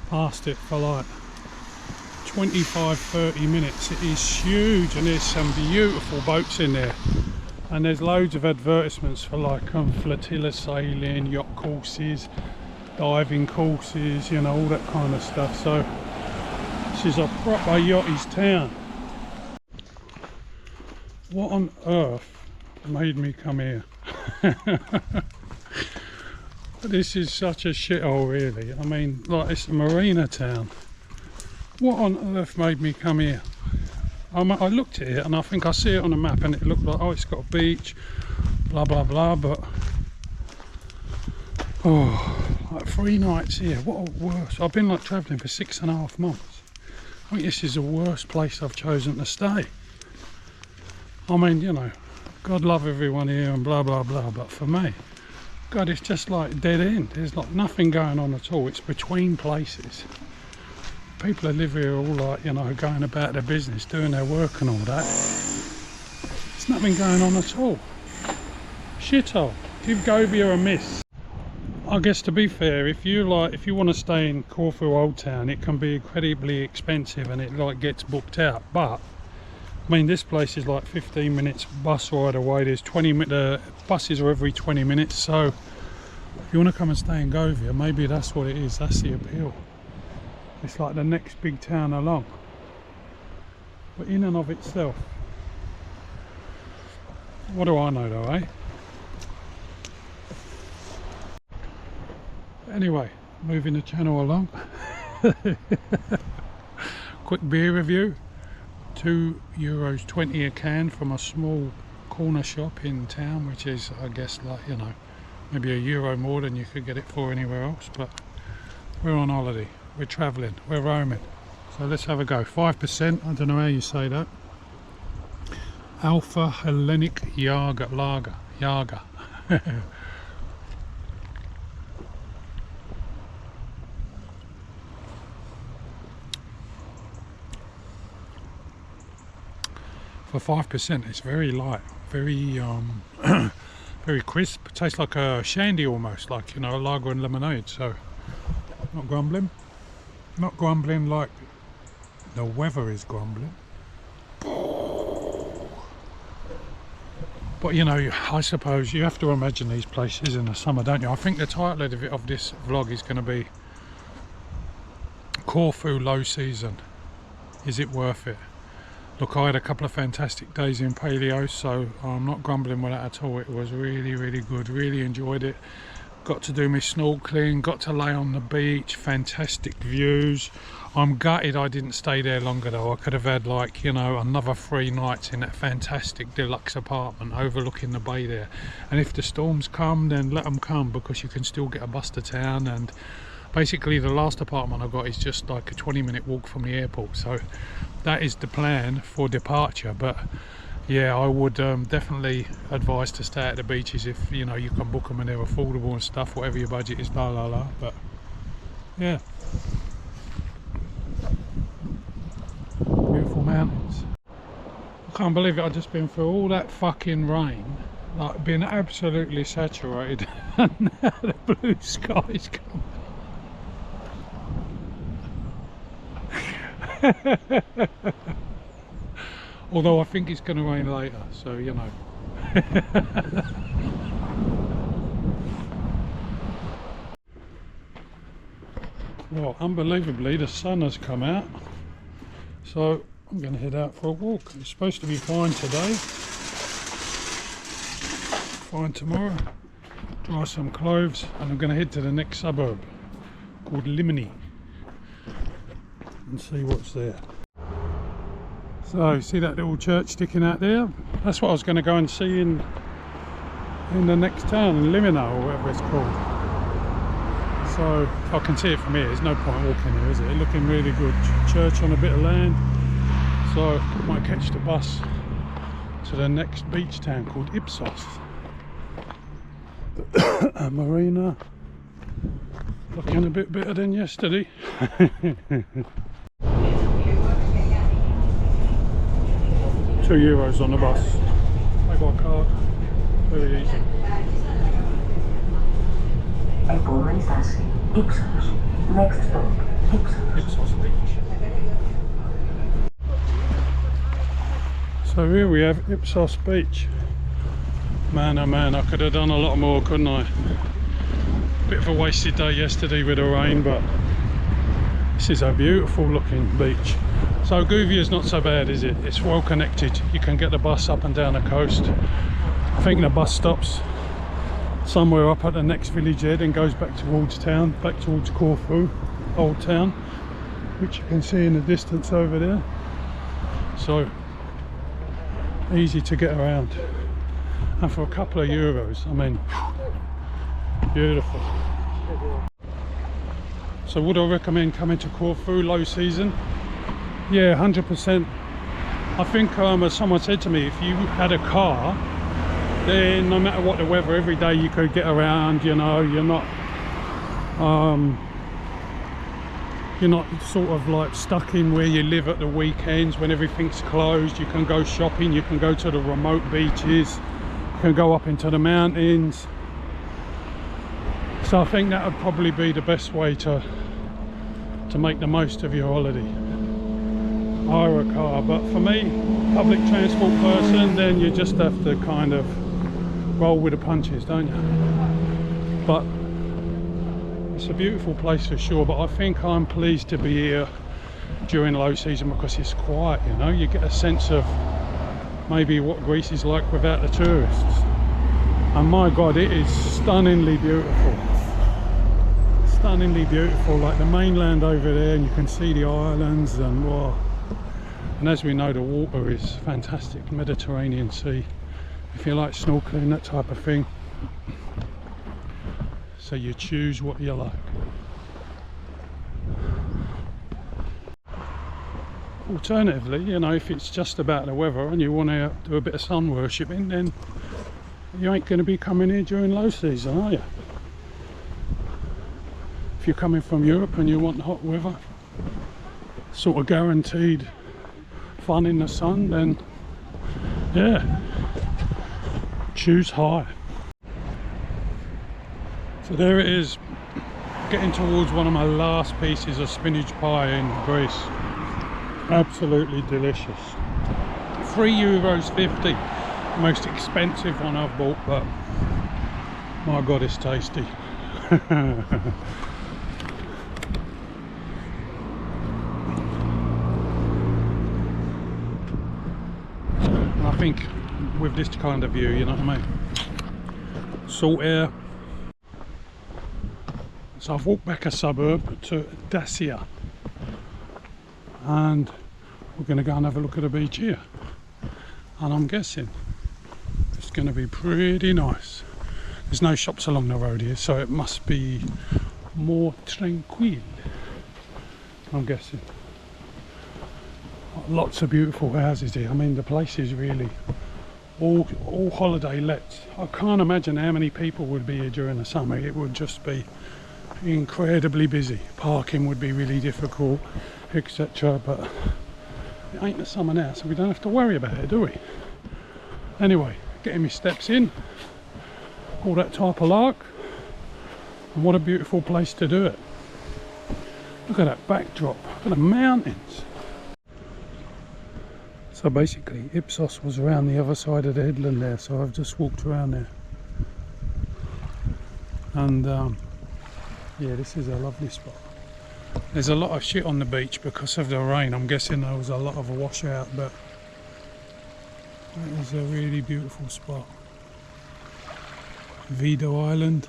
A: past it for like 25-30 minutes. It is huge, and there's some beautiful boats in there, and there's loads of advertisements for like flotilla sailing, yacht courses, diving courses, you know, all that kind of stuff. So this is a proper yachty's town. What on earth made me come here? This is such a shithole, really. I mean, like, it's a marina town. What on earth made me come here? I looked at it and I think I see it on a map and it looked like, oh, it's got a beach, blah blah blah, but oh, like 3 nights here. What a worst. I've been like travelling for 6.5 months. I think this is the worst place I've chosen to stay. I mean, you know, God love everyone here and blah blah blah, but for me, God, it's just like dead end. There's like nothing going on at all. It's between places. People that live here are all like, you know, going about their business, doing their work and all that. There's nothing going on at all. Shithole. Give Gouvia a miss. I guess, to be fair, if you want to stay in Corfu Old Town, it can be incredibly expensive and it like gets booked out. But I mean, this place is like 15 minutes bus ride away. There's 20 minutes, buses are every 20 minutes. So if you want to come and stay in Gouvia, maybe that's what it is. That's the appeal. It's like the next big town along. But in and of itself, what do I know though, eh? Anyway, moving the channel along. Quick beer review. €2.20 a can from a small corner shop in town, which is, I guess, like, you know, maybe €1 more than you could get it for anywhere else. But we're on holiday, we're travelling, we're roaming, so let's have a go. 5%, I don't know how you say that. Alpha Hellenic Lager. For 5%, it's very light, very very crisp. It tastes like a shandy almost, like, you know, a lager and lemonade. So not grumbling like the weather is grumbling. But you know, I suppose you have to imagine these places in the summer, don't you? I think the title of this vlog is going to be Corfu Low Season. Is it worth it? Look, I had a couple of fantastic days in Paleo, so I'm not grumbling with that at all. It was really, really good. Really enjoyed it. Got to do my snorkeling, got to lay on the beach, fantastic views. I'm gutted I didn't stay there longer though. I could have had, like, you know, another 3 nights in that fantastic deluxe apartment overlooking the bay there. And if the storms come, then let them come, because you can still get a bus to town. And basically the last apartment I got is just like a 20-minute walk from the airport. So that is the plan for departure. But yeah, I would definitely advise to stay at the beaches if, you know, you can book them and they're affordable and stuff, whatever your budget is, blah blah blah. But Yeah. Beautiful mountains. I can't believe it, I've just been through all that fucking rain, like been absolutely saturated, and now the blue skies come. Although I think it's going to rain later, so you know. Well, unbelievably the sun has come out, so I'm going to head out for a walk. It's supposed to be fine today, fine tomorrow. Dry some clothes, and I'm going to head to the next suburb called Limini and see what's there. So, see that little church sticking out there? That's what I was going to go and see in the next town, Limina or whatever it's called. So, if I can see it from here, there's no point walking here, is it? Looking really good. Church on a bit of land. So, I might catch the bus to the next beach town called Ipsos. A marina. Looking a bit better than yesterday. €2 on the bus. I got a card. Very easy.
C: Επόμενη στάση, Ipsos. Next stop,
A: Ipsos Beach. So here we have Ipsos Beach. Man oh man, I could have done a lot more, couldn't I? Bit of a wasted day yesterday with the rain, but this is a beautiful looking beach. So Gouvia is not so bad, is it? It's well connected. You can get the bus up and down the coast. I think the bus stops somewhere up at the next village there, then goes back towards town, back towards Corfu, old town, which you can see in the distance over there. So easy to get around, and for a couple of euros, I mean, beautiful. So would I recommend coming to Corfu low season? Yeah, 100%. I think as someone said to me, if you had a car, then no matter what the weather, every day you could get around, you know, you're not sort of like stuck in where you live at the weekends when everything's closed. You can go shopping, you can go to the remote beaches, you can go up into the mountains. So I think that would probably be the best way to make the most of your holiday. Hire a car, but for me, public transport person, then you just have to kind of roll with the punches, don't you? But it's a beautiful place for sure, but I think I'm pleased to be here during low season because it's quiet, you know. You get a sense of maybe what Greece is like without the tourists, and my god, it is stunningly beautiful. Stunningly beautiful, like the mainland over there, and you can see the islands, and wow. And as we know, the water is fantastic, Mediterranean Sea, if you like snorkeling, that type of thing. So you choose what you like. Alternatively, you know, if it's just about the weather and you want to do a bit of sun worshipping, then you ain't going to be coming here during low season, are you? If you're coming from Europe and you want hot weather, sort of guaranteed fun in the sun, then yeah, choose high. So there it is, getting towards one of my last pieces of spinach pie in Greece. Absolutely delicious. €3.50, most expensive one I've bought, but my god, it's tasty. I think with this kind of view, you know what I mean, salt air. So I've walked back a suburb to Dacia, and we're going to go and have a look at the beach here, and I'm guessing it's going to be pretty nice. There's no shops along the road here, so it must be more tranquil, I'm guessing. Lots of beautiful houses here. I mean, the place is really all holiday lets. I can't imagine how many people would be here during the summer. It would just be incredibly busy. Parking would be really difficult, etc. But it ain't the summer now, so we don't have to worry about it, do we? Anyway, getting my steps in, all that type of lark, and what a beautiful place to do it. Look at that backdrop, look at the mountains. So basically Ipsos was around the other side of the headland there, so I've just walked around there. And yeah, this is a lovely spot. There's a lot of shit on the beach because of the rain. I'm guessing there was a lot of a washout, but it is a really beautiful spot. Vido Island.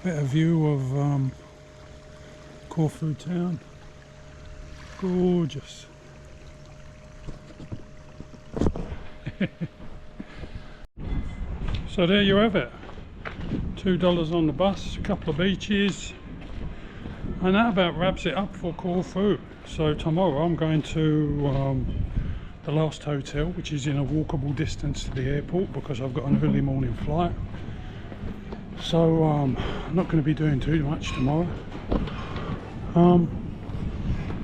A: Better view of Corfu Town. Gorgeous. So there you have it. $2 on the bus, a couple of beaches, and that about wraps it up for Corfu. So tomorrow I'm going to the last hotel, which is in a walkable distance to the airport because I've got an early morning flight. So I'm not going to be doing too much tomorrow.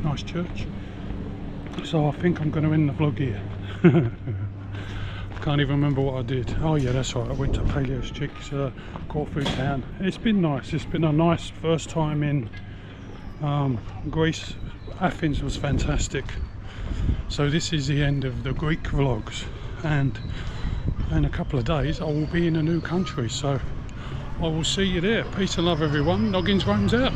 A: Nice church. So I think I'm going to end the vlog here. Can't even remember what I did. Oh yeah, that's right, I went to Paleokastritsa, Corfu Town. It's been nice. It's been a nice first time in Greece. Athens was fantastic. So this is the end of the Greek vlogs, and in a couple of days I will be in a new country, so I will see you there. Peace and love everyone. Noggins roams out.